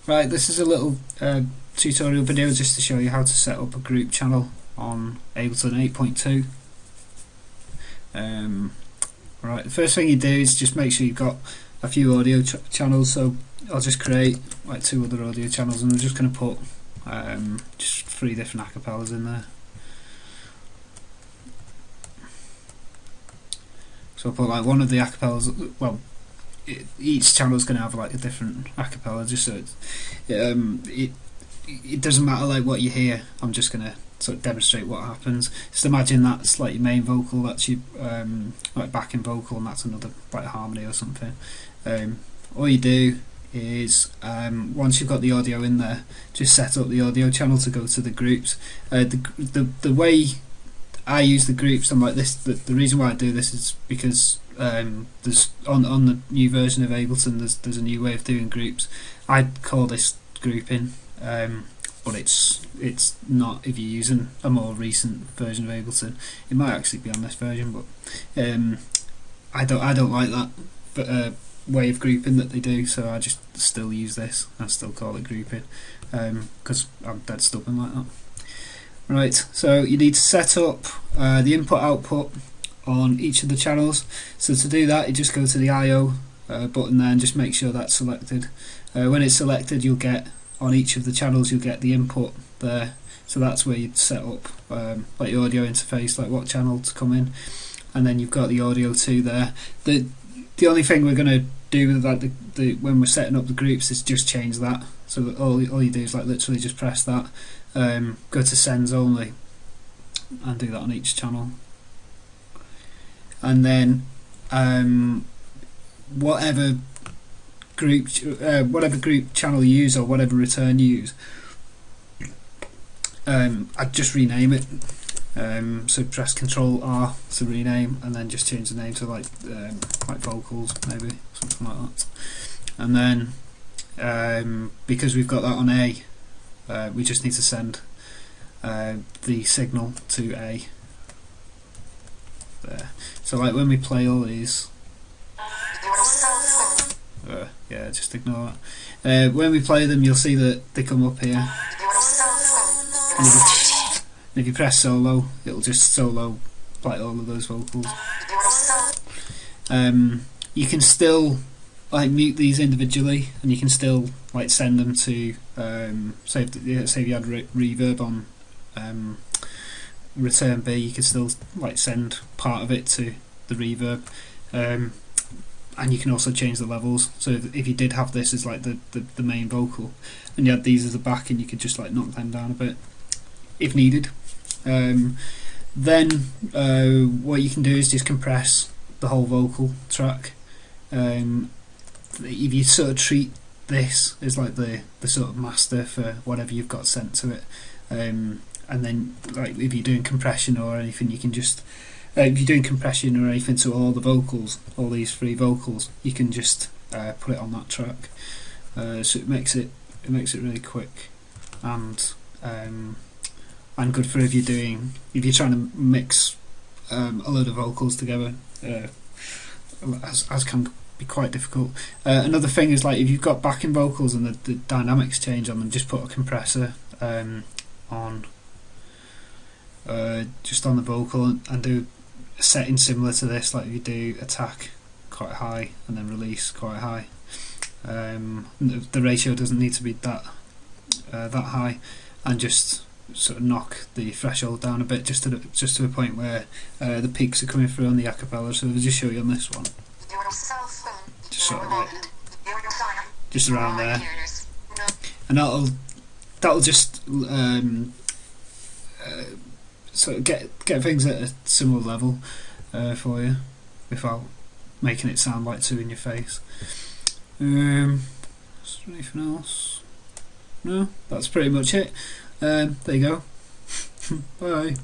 Right, this is a little tutorial video just to show you how to set up a group channel on Ableton 8.2. Right, the first thing you do is just make sure you've got a few audio channels. So I'll just create like 2 other audio channels, and I'm just going to put just 3 different acapellas in there. So I'll put like one of the acapellas. Well, each channel is going to have like a different acapella, just so it doesn't matter like what you hear. I'm just going to sort of demonstrate what happens. Just imagine that's like your main vocal, that's your like backing vocal, and that's another like harmony or something. All you do is once you've got the audio in there, just set up the audio channel to go to the groups. The way I use the groups, I'm like this. The reason why I do this is because there's on the new version of Ableton, there's a new way of doing groups. I'd call this grouping, but it's not if you're using a more recent version of Ableton. It might actually be on this version, but I don't like that way of grouping that they do, so I just still use this. I still call it grouping because I'm dead stubborn like that. Right, so you need to set up the input output on each of the channels. So to do that, you just go to the IO button there and just make sure that's selected. When it's selected, you'll get on each of the channels, you'll get the input there. So that's where you'd set up like the audio interface, like what channel to come in, and then you've got the audio too there. The only thing we're going to do with like when we're setting up the groups is just change that. So that all you do is like literally just press that, go to sends only, and do that on each channel. And then whatever group channel you use, or whatever return you use, I'd just rename it. So press Ctrl R to rename, and then just change the name to like vocals, maybe something like that. And then because we've got that on A, we just need to send the signal to A. There. So like when we play all these, yeah, just ignore that. When we play them, you'll see that they come up here. And if you press solo, it'll just solo play all of those vocals. You can still like mute these individually, and you can still like send them to say if you had reverb on return B, you can still like send part of it to the reverb, and you can also change the levels. So if you did have this as like the main vocal, and you had these as the back, and you could just like knock them down a bit if needed. Then what you can do is just compress the whole vocal track. If you sort of treat this as like the sort of master for whatever you've got sent to it, and then like if you're doing compression or anything, you can just if you're doing compression or anything to all the vocals, all these 3 vocals, you can just put it on that track. So it makes it really quick and good for if you're trying to mix a load of vocals together, as can be quite difficult. Another thing is like if you've got backing vocals and the dynamics change on them, just put a compressor on just on the vocal and do a setting similar to this. Like if you do attack quite high and then release quite high, the ratio doesn't need to be that high, and just sort of knock the threshold down a bit, just to a point where the peaks are coming through on the acapella. So I'll just show you on this one, just sort of like just around there, and that'll just sort of get things at a similar level for you without making it sound like too in your face. Is there anything else? No, that's pretty much it. There you go. Bye.